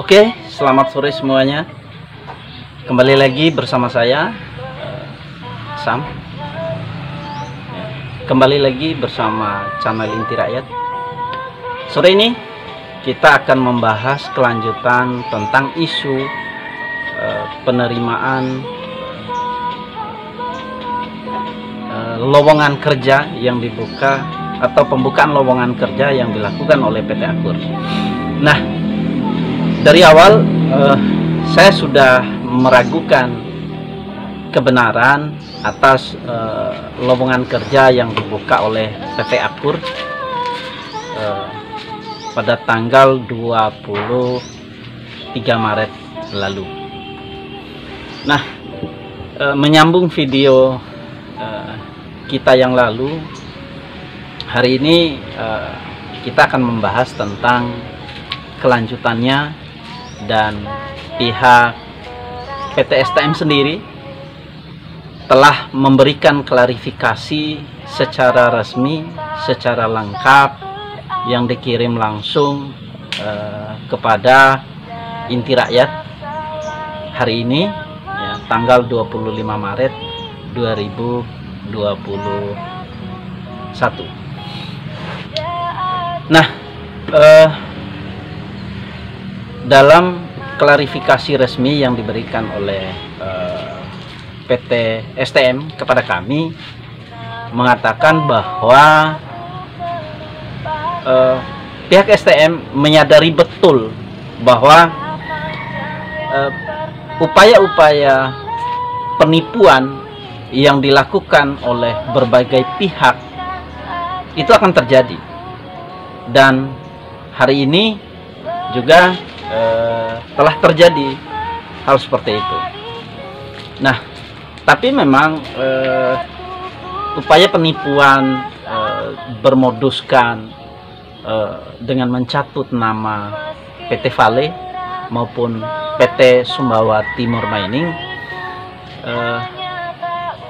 Oke, selamat sore semuanya. Kembali lagi bersama saya, Sam. Kembali lagi bersama channel Inti Rakyat. Sore ini kita akan membahas kelanjutan tentang isu penerimaan lowongan kerja yang dibuka atau pembukaan lowongan kerja yang dilakukan oleh PT Akur. Nah, dari awal saya sudah meragukan kebenaran atas lowongan kerja yang dibuka oleh PT Akur pada tanggal 23 Maret lalu. Nah, menyambung video kita yang lalu, hari ini kita akan membahas tentang kelanjutannya dan pihak PT STM sendiri telah memberikan klarifikasi secara resmi, secara lengkap yang dikirim langsung kepada Inti Rakyat hari ini, ya, tanggal 25 Maret 2021. Nah, dalam klarifikasi resmi yang diberikan oleh PT STM kepada kami mengatakan bahwa pihak STM menyadari betul bahwa upaya-upaya penipuan yang dilakukan oleh berbagai pihak itu akan terjadi, dan hari ini juga telah terjadi hal seperti itu. Nah, tapi memang upaya penipuan bermoduskan dengan mencatut nama PT Vale maupun PT Sumbawa Timur Mining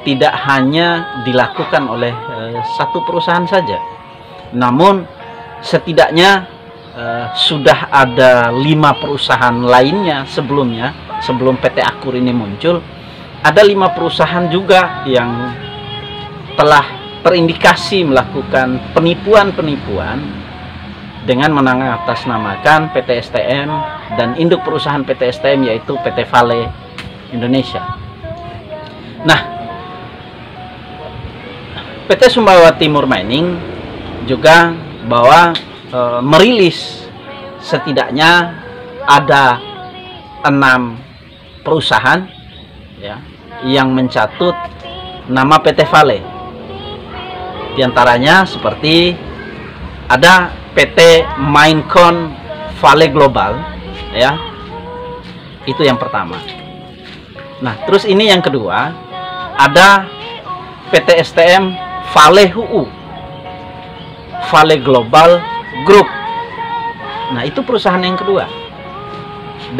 tidak hanya dilakukan oleh satu perusahaan saja, namun setidaknya sudah ada 5 perusahaan lainnya sebelumnya, sebelum PT Akur ini muncul, ada 5 perusahaan juga yang telah terindikasi melakukan penipuan-penipuan dengan mengatasnamakan PT STM dan induk perusahaan PT STM yaitu PT Vale Indonesia. Nah, PT Sumbawa Timur Mining juga bahwa merilis setidaknya ada 6 perusahaan, ya, yang mencatut nama PT Vale. Di antaranya seperti ada PT Maincon Vale Global, ya. Itu yang pertama. Nah, terus ini yang kedua, ada PT STM Vale HU, Vale Global Group. Nah, itu perusahaan yang kedua.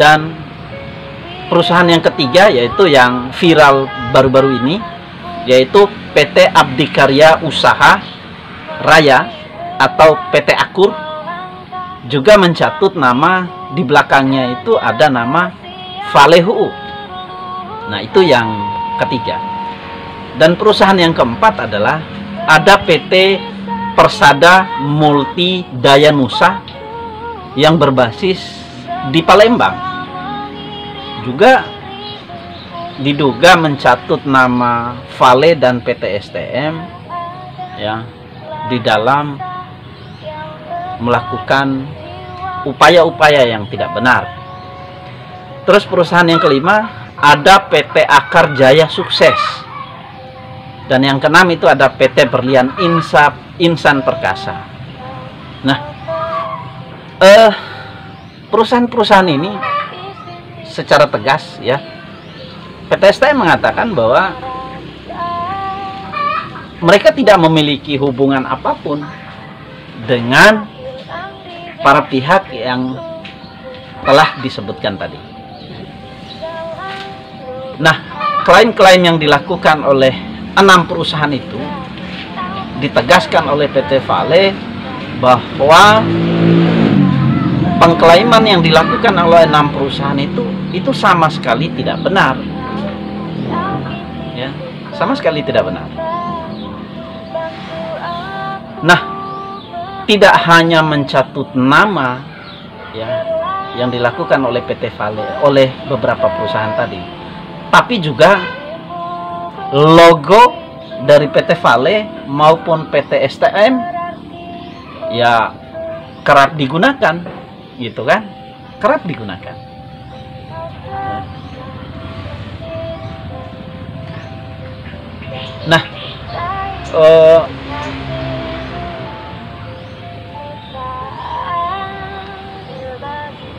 Dan perusahaan yang ketiga yaitu yang viral baru-baru ini, yaitu PT Abdikarya Usaha Raya atau PT Akur, juga mencatut nama, di belakangnya itu ada nama Vale HU. Nah, itu yang ketiga. Dan perusahaan yang keempat adalah ada PT Persada Multi Dayanusa yang berbasis di Palembang, juga diduga mencatut nama Vale dan PT STM, ya, di dalam melakukan upaya-upaya yang tidak benar. Terus perusahaan yang kelima ada PT Akar Jaya Sukses, dan yang keenam itu ada PT Berlian Insan Perkasa. Nah, perusahaan-perusahaan ini secara tegas, ya, PT STM mengatakan bahwa mereka tidak memiliki hubungan apapun dengan para pihak yang telah disebutkan tadi. Nah, klaim-klaim yang dilakukan oleh 6 perusahaan itu ditegaskan oleh PT Vale bahwa pengklaiman yang dilakukan oleh 6 perusahaan itu sama sekali tidak benar. Ya, sama sekali tidak benar. Nah, tidak hanya mencatut nama ya yang dilakukan oleh PT Vale, oleh beberapa perusahaan tadi, tapi juga logo dari PT Vale maupun PT STM ya kerap digunakan, gitu kan? Kerap digunakan. Nah,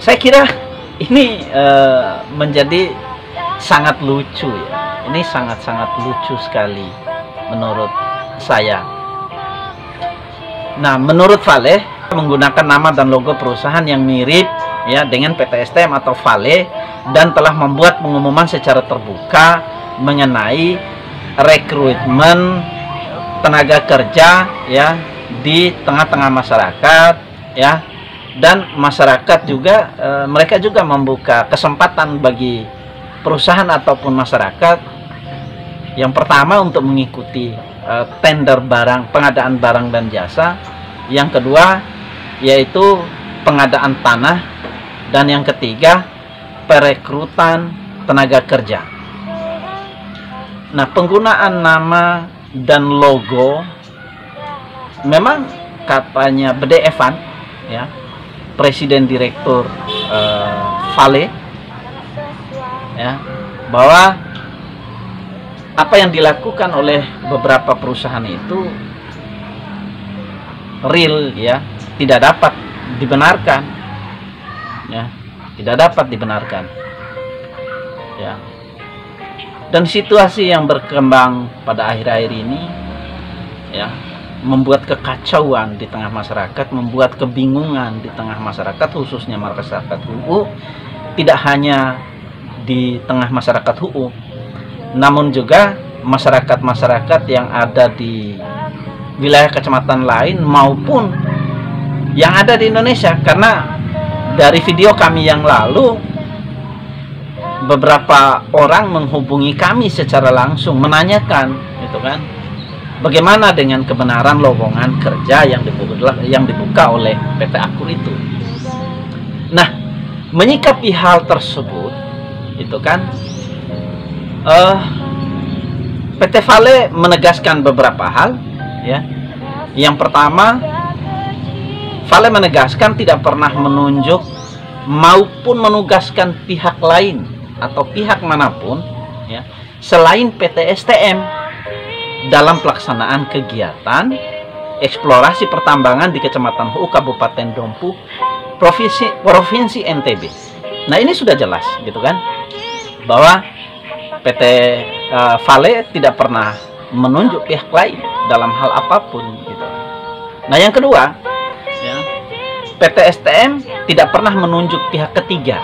saya kira ini menjadi sangat lucu ya. Ini sangat-sangat lucu sekali menurut saya. Nah, menurut Vale menggunakan nama dan logo perusahaan yang mirip ya dengan PT STM atau Vale, dan telah membuat pengumuman secara terbuka mengenai rekrutmen tenaga kerja ya di tengah-tengah masyarakat ya. Dan masyarakat juga mereka juga membuka kesempatan bagi perusahaan ataupun masyarakat yang pertama untuk mengikuti tender barang, pengadaan barang dan jasa, yang kedua yaitu pengadaan tanah, dan yang ketiga perekrutan tenaga kerja. Nah, penggunaan nama dan logo memang katanya Bede Evan ya, Presiden Direktur Vale ya, bahwa apa yang dilakukan oleh beberapa perusahaan itu real ya, tidak dapat dibenarkan ya, tidak dapat dibenarkan ya. Dan situasi yang berkembang pada akhir-akhir ini ya membuat kekacauan di tengah masyarakat, membuat kebingungan di tengah masyarakat, khususnya masyarakat HUU. Tidak hanya di tengah masyarakat HUU, namun juga masyarakat-masyarakat yang ada di wilayah kecamatan lain maupun yang ada di Indonesia. Karena dari video kami yang lalu, beberapa orang menghubungi kami secara langsung menanyakan gitu kan, bagaimana dengan kebenaran lowongan kerja yang dibuka oleh PT Akur itu. Nah, menyikapi hal tersebut itu kan PT Vale menegaskan beberapa hal ya. Yang pertama, Vale menegaskan tidak pernah menunjuk maupun menugaskan pihak lain atau pihak manapun ya selain PT STM dalam pelaksanaan kegiatan eksplorasi pertambangan di Kecamatan HUU Kabupaten Dompu, Provinsi NTB. Nah, ini sudah jelas gitu kan, bahwa PT Vale tidak pernah menunjuk pihak lain dalam hal apapun gitu. Nah, yang kedua ya, PT STM tidak pernah menunjuk pihak ketiga,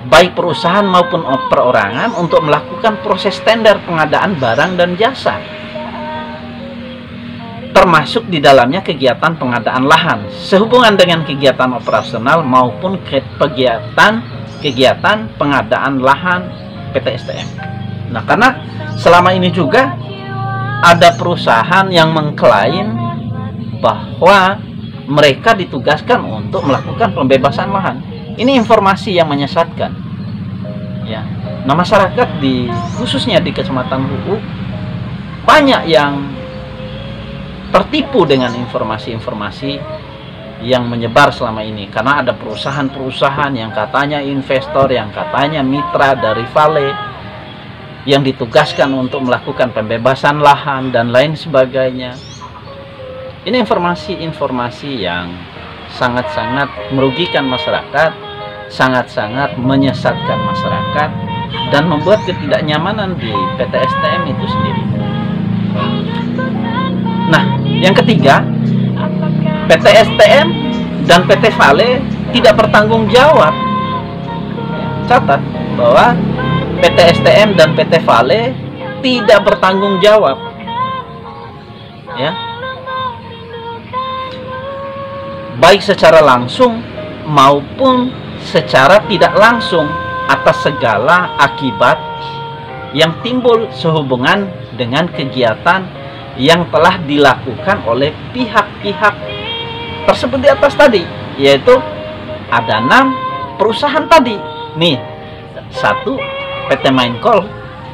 baik perusahaan maupun perorangan, untuk melakukan proses tender pengadaan barang dan jasa, termasuk di dalamnya kegiatan pengadaan lahan sehubungan dengan kegiatan operasional maupun kegiatan pengadaan lahan PT STM. Nah, karena selama ini juga ada perusahaan yang mengklaim bahwa mereka ditugaskan untuk melakukan pembebasan lahan. Ini informasi yang menyesatkan ya. Nah, masyarakat khususnya di Kecamatan HUU banyak yang tertipu dengan informasi-informasi yang menyebar selama ini, karena ada perusahaan-perusahaan yang katanya investor, yang katanya mitra dari Vale, yang ditugaskan untuk melakukan pembebasan lahan dan lain sebagainya. Ini informasi-informasi yang sangat-sangat merugikan masyarakat, sangat-sangat menyesatkan masyarakat, dan membuat ketidaknyamanan di PT STM itu sendiri. Nah, yang ketiga, PT STM dan PT Vale tidak bertanggung jawab. Catat bahwa PT STM dan PT Vale tidak bertanggung jawab ya, baik secara langsung maupun secara tidak langsung atas segala akibat yang timbul sehubungan dengan kegiatan yang telah dilakukan oleh pihak-pihak tersebut di atas tadi, yaitu ada 6 perusahaan tadi nih. 1. PT Maincol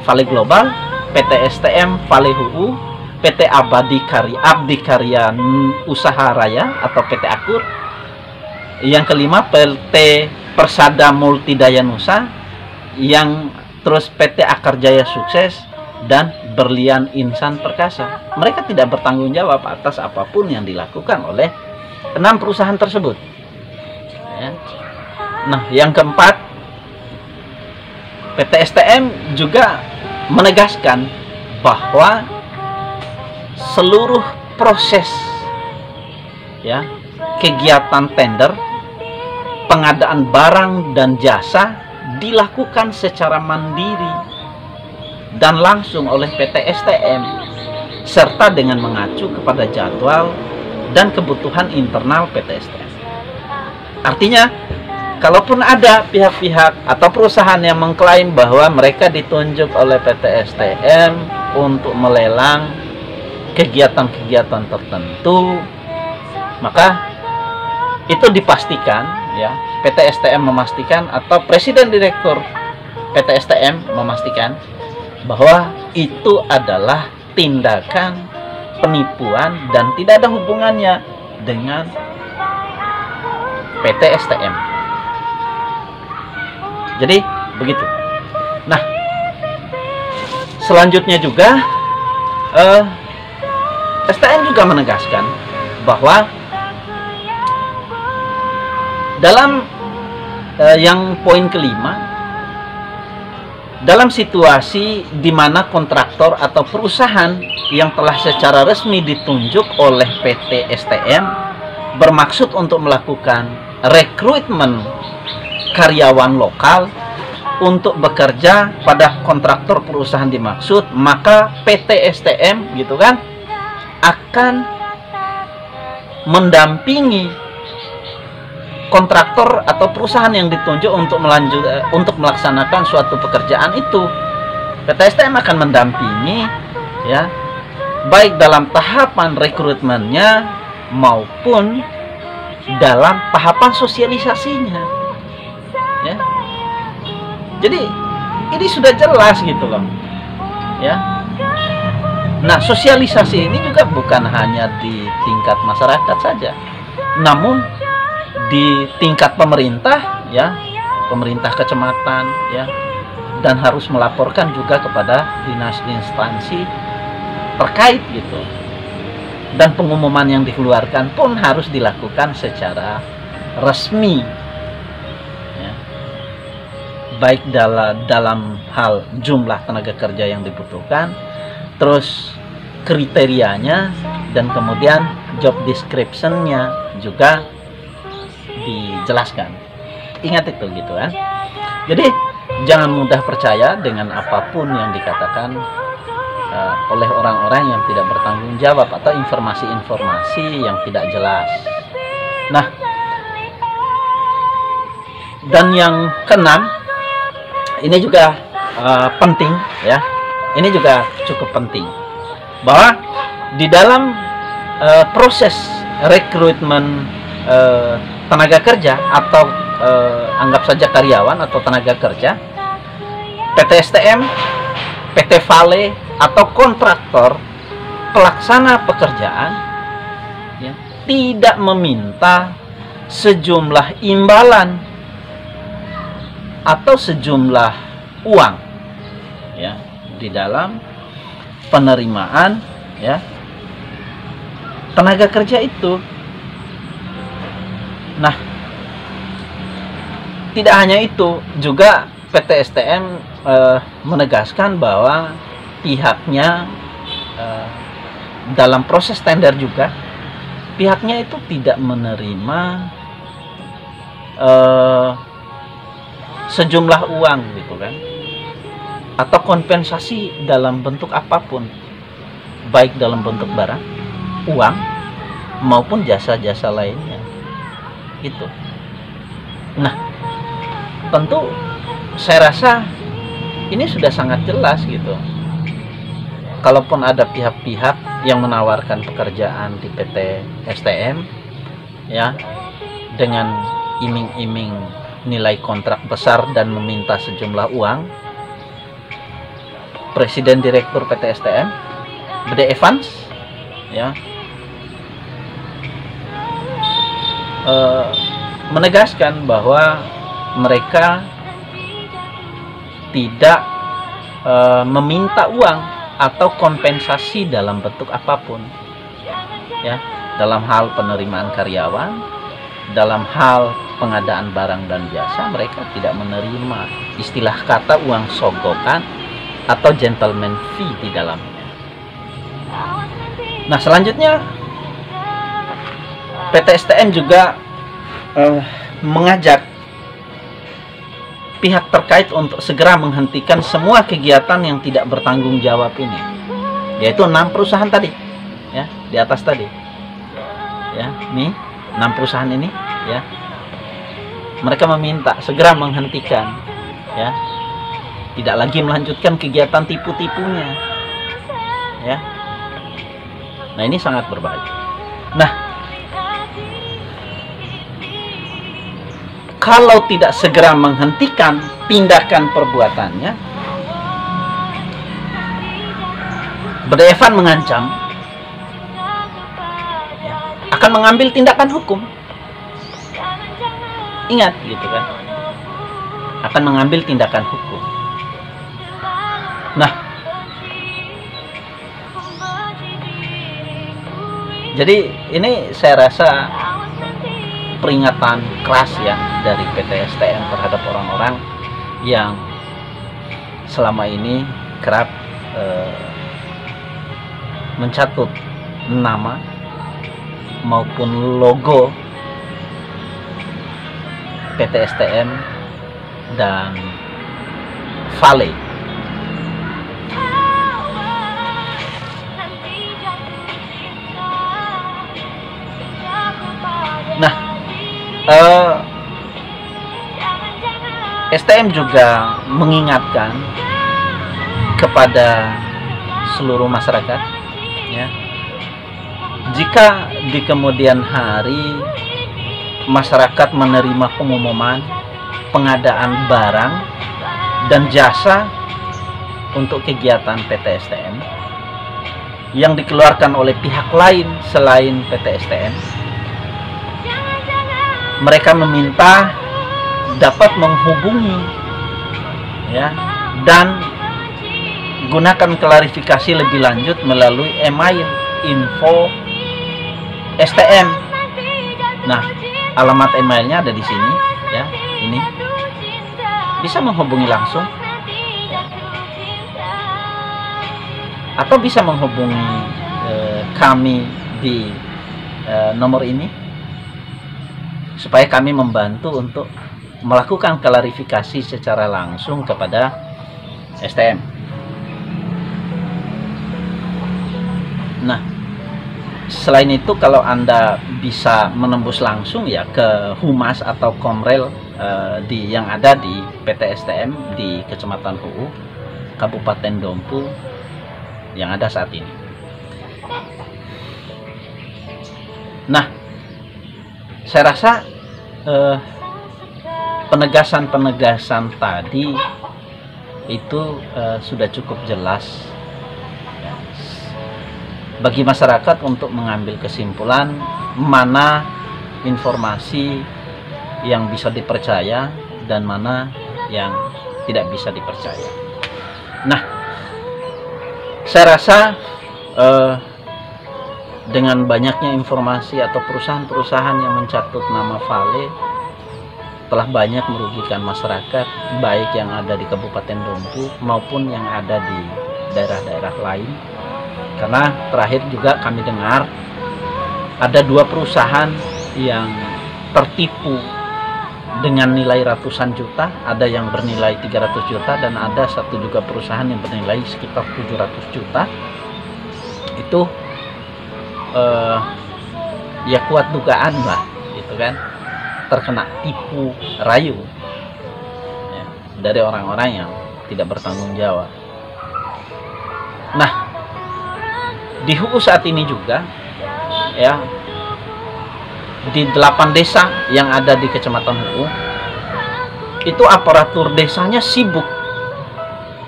Vale Global, PT STM Vale HUU, PT Abdi Karya Usaha Raya atau PT Akur. Yang kelima PT Persada Multidaya Nusa, yang terus PT Akarjaya Sukses dan Berlian Insan Perkasa. Mereka tidak bertanggung jawab atas apapun yang dilakukan oleh 6 perusahaan tersebut. Ya. Nah, yang keempat, PT STM juga menegaskan bahwa seluruh proses ya kegiatan tender, pengadaan barang dan jasa dilakukan secara mandiri dan langsung oleh PT STM serta dengan mengacu kepada jadwal dan kebutuhan internal PT STM. Artinya, kalaupun ada pihak-pihak atau perusahaan yang mengklaim bahwa mereka ditunjuk oleh PT STM untuk melelang kegiatan-kegiatan tertentu, maka itu dipastikan ya, PT STM memastikan atau Presiden Direktur PT STM memastikan bahwa itu adalah tindakan penipuan dan tidak ada hubungannya dengan PT STM. Jadi begitu. Nah, selanjutnya juga STM juga menegaskan bahwa dalam yang poin kelima, dalam situasi di mana kontraktor atau perusahaan yang telah secara resmi ditunjuk oleh PT STM bermaksud untuk melakukan rekrutmen karyawan lokal untuk bekerja pada kontraktor perusahaan dimaksud, maka PT STM gitu kan akan mendampingi kontraktor atau perusahaan yang ditunjuk untuk melaksanakan suatu pekerjaan itu. PT STM akan mendampingi ya, baik dalam tahapan rekrutmennya maupun dalam tahapan sosialisasinya ya. Jadi ini sudah jelas gitu loh ya. Nah, sosialisasi ini juga bukan hanya di tingkat masyarakat saja, namun di tingkat pemerintah ya, pemerintah kecamatan ya, dan harus melaporkan juga kepada dinas instansi terkait gitu. Dan pengumuman yang dikeluarkan pun harus dilakukan secara resmi ya. Baik dalam hal jumlah tenaga kerja yang dibutuhkan, terus kriterianya, dan kemudian job description-nya juga dijelaskan. Ingat itu gitu kan. Jadi jangan mudah percaya dengan apapun yang dikatakan oleh orang-orang yang tidak bertanggung jawab atau informasi-informasi yang tidak jelas. Nah, dan yang keenam, ini juga penting ya. Ini juga cukup penting bahwa di dalam proses rekrutmen tenaga kerja atau anggap saja karyawan atau tenaga kerja, PT STM, PT Vale atau kontraktor pelaksana pekerjaan ya, tidak meminta sejumlah imbalan atau sejumlah uang ya di dalam penerimaan ya tenaga kerja itu. Nah, tidak hanya itu, juga PT STM menegaskan bahwa pihaknya dalam proses tender juga pihaknya itu tidak menerima sejumlah uang gitu kan, atau kompensasi dalam bentuk apapun, baik dalam bentuk barang, uang maupun jasa-jasa lainnya itu. Nah, tentu saya rasa ini sudah sangat jelas gitu. Kalaupun ada pihak-pihak yang menawarkan pekerjaan di PT STM ya dengan iming-iming nilai kontrak besar dan meminta sejumlah uang, Presiden Direktur PT STM Bede Evans ya menegaskan bahwa mereka tidak meminta uang atau kompensasi dalam bentuk apapun ya, dalam hal penerimaan karyawan, dalam hal pengadaan barang dan jasa mereka tidak menerima istilah kata uang sogokan atau gentleman fee di dalamnya. Nah, selanjutnya PT STM juga mengajak pihak terkait untuk segera menghentikan semua kegiatan yang tidak bertanggung jawab ini, yaitu 6 perusahaan tadi ya, di atas tadi ya, nih 6 perusahaan ini ya, mereka meminta segera menghentikan ya, tidak lagi melanjutkan kegiatan tipu-tipunya ya. Nah, ini sangat berbahaya. Nah, kalau tidak segera menghentikan tindakan perbuatannya, Bede Evans mengancam ya, akan mengambil tindakan hukum. Ingat gitu kan, akan mengambil tindakan hukum. Nah, jadi ini saya rasa peringatan keras ya dari PT STM terhadap orang-orang yang selama ini kerap mencatut nama maupun logo PT STM dan Vale. Nah, STM juga mengingatkan kepada seluruh masyarakat ya, jika di kemudian hari masyarakat menerima pengumuman pengadaan barang dan jasa untuk kegiatan PT STM yang dikeluarkan oleh pihak lain selain PT STM, mereka meminta dapat menghubungi ya, dan gunakan klarifikasi lebih lanjut melalui email info STM. Nah, alamat emailnya ada di sini ya, ini bisa menghubungi langsung ya, atau bisa menghubungi kami di nomor ini supaya kami membantu untuk melakukan klarifikasi secara langsung kepada STM. Nah, selain itu kalau Anda bisa menembus langsung ya ke Humas atau Komrel yang ada di PT STM di Kecamatan Huu, Kabupaten Dompu yang ada saat ini. Nah, saya rasa penegasan-penegasan tadi itu sudah cukup jelas bagi masyarakat untuk mengambil kesimpulan mana informasi yang bisa dipercaya dan mana yang tidak bisa dipercaya. Nah, saya rasa dengan banyaknya informasi atau perusahaan-perusahaan yang mencatut nama Vale telah banyak merugikan masyarakat, baik yang ada di Kabupaten Dompu maupun yang ada di daerah-daerah lain. Karena terakhir juga kami dengar ada 2 perusahaan yang tertipu dengan nilai ratusan juta, ada yang bernilai 300 juta dan ada satu juga perusahaan yang bernilai sekitar 700 juta. Itu ya kuat dugaan lah gitu kan. terkena tipu rayu ya, dari orang-orang yang tidak bertanggung jawab. Nah, di HUU saat ini juga ya, di 8 desa yang ada di Kecamatan HUU itu aparatur desanya sibuk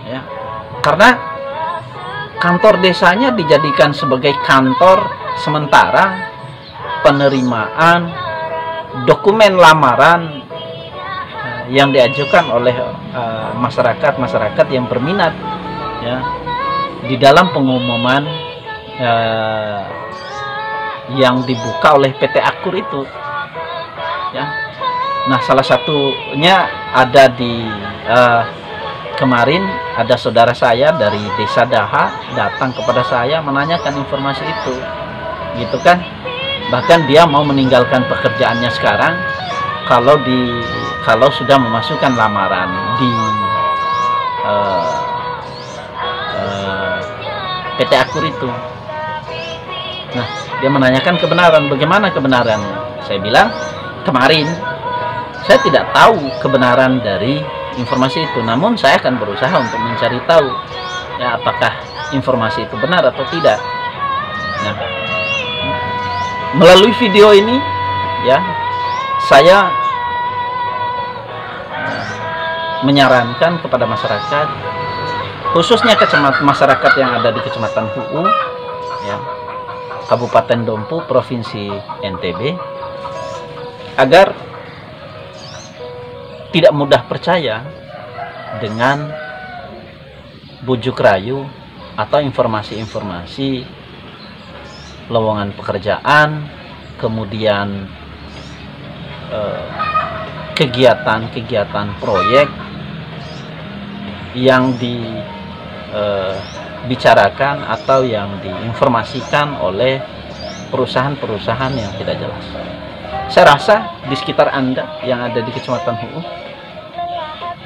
ya, karena kantor desanya dijadikan sebagai kantor sementara penerimaan dokumen lamaran yang diajukan oleh masyarakat yang berminat ya, di dalam pengumuman yang dibuka oleh PT Akur itu ya. Nah, salah satunya ada di kemarin ada saudara saya dari Desa Daha datang kepada saya menanyakan informasi itu gitu kan. Bahkan dia mau meninggalkan pekerjaannya sekarang kalau sudah memasukkan lamaran di PT Akur itu. Nah, dia menanyakan kebenaran, bagaimana kebenarannya. Saya bilang, kemarin saya tidak tahu kebenaran dari informasi itu, namun saya akan berusaha untuk mencari tahu ya, apakah informasi itu benar atau tidak. Nah, melalui video ini ya, saya menyarankan kepada masyarakat, khususnya masyarakat yang ada di Kecamatan HUU ya, Kabupaten Dompu, Provinsi NTB, agar tidak mudah percaya dengan bujuk rayu atau informasi-informasi lowongan pekerjaan, kemudian kegiatan-kegiatan proyek yang dibicarakan atau yang diinformasikan oleh perusahaan-perusahaan yang tidak jelas. Saya rasa di sekitar Anda yang ada di Kecamatan HUU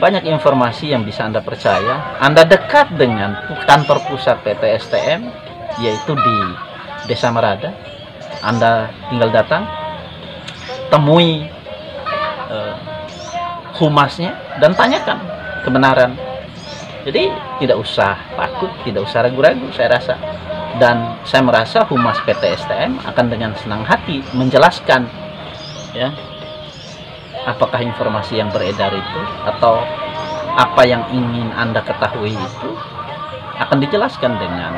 banyak informasi yang bisa Anda percaya. Anda dekat dengan kantor pusat PT STM, yaitu di Desa Marada. Anda tinggal datang, temui humasnya dan tanyakan kebenaran. Jadi tidak usah takut, tidak usah ragu-ragu, saya rasa. Dan saya merasa humas PT STM akan dengan senang hati menjelaskan ya, apakah informasi yang beredar itu atau apa yang ingin Anda ketahui itu akan dijelaskan dengan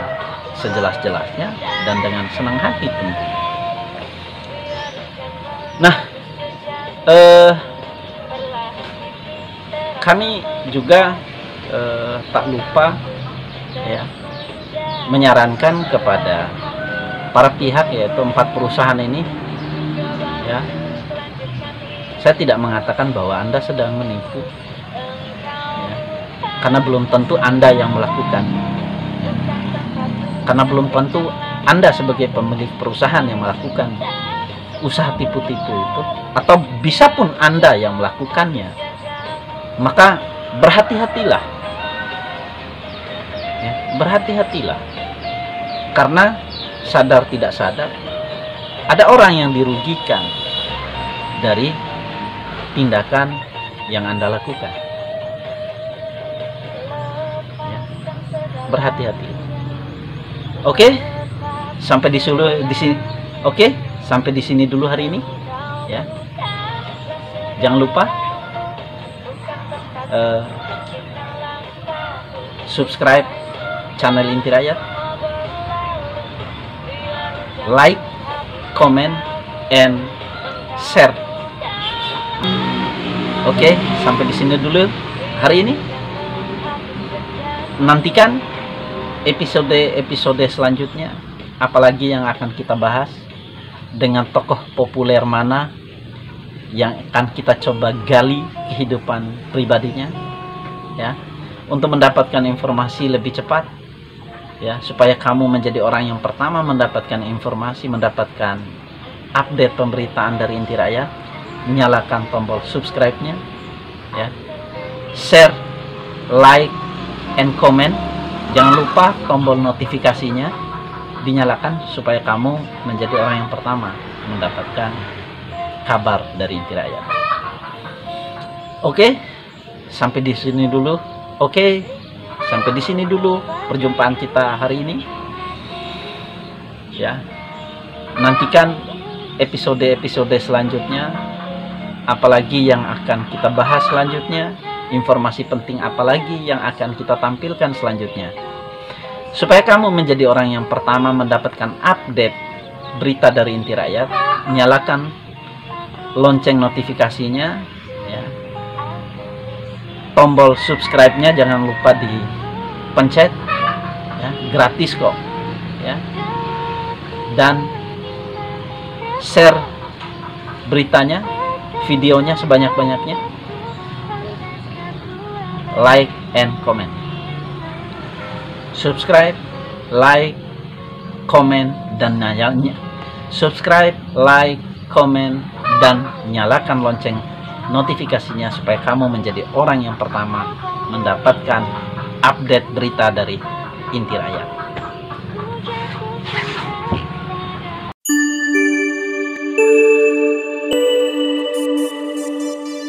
sejelas-jelasnya dan dengan senang hati tentu. Nah, kami juga tak lupa ya, menyarankan kepada para pihak, yaitu 4 perusahaan ini ya. Saya tidak mengatakan bahwa Anda sedang menipu ya, karena belum tentu Anda yang melakukan ya. Karena belum tentu Anda sebagai pemilik perusahaan yang melakukan usaha tipu-tipu itu, atau bisa pun Anda yang melakukannya. Maka berhati-hatilah ya, berhati-hatilah, karena sadar tidak sadar ada orang yang dirugikan dari tindakan yang Anda lakukan ya. Berhati-hati. Oke, sampai di sini. Oke, sampai di sini dulu hari ini ya. Jangan lupa subscribe channel Inti Rakyat, like, comment, and share. Oke, sampai di sini dulu hari ini. Nantikan episode selanjutnya, apalagi yang akan kita bahas, dengan tokoh populer mana yang akan kita coba gali kehidupan pribadinya ya, untuk mendapatkan informasi lebih cepat ya, supaya kamu menjadi orang yang pertama mendapatkan informasi, mendapatkan update pemberitaan dari Inti Rakyat. Nyalakan tombol subscribe-nya ya, share, like, and comment. Jangan lupa tombol notifikasinya dinyalakan supaya kamu menjadi orang yang pertama mendapatkan kabar dari Inti Rakyat. Oke, sampai di sini dulu. Oke, sampai di sini dulu perjumpaan kita hari ini. Ya, nantikan episode-episode selanjutnya, apalagi yang akan kita bahas selanjutnya, informasi penting apalagi yang akan kita tampilkan selanjutnya. Supaya kamu menjadi orang yang pertama mendapatkan update berita dari Inti Rakyat, nyalakan lonceng notifikasinya, ya. Tombol subscribe-nya jangan lupa dipencet, ya, gratis kok, ya. Dan share beritanya, videonya sebanyak-banyaknya, like and comment. Subscribe, like, comment, dan nyalakan. Subscribe, like, comment, dan nyalakan lonceng notifikasinya supaya kamu menjadi orang yang pertama mendapatkan update berita dari Inti Rakyat.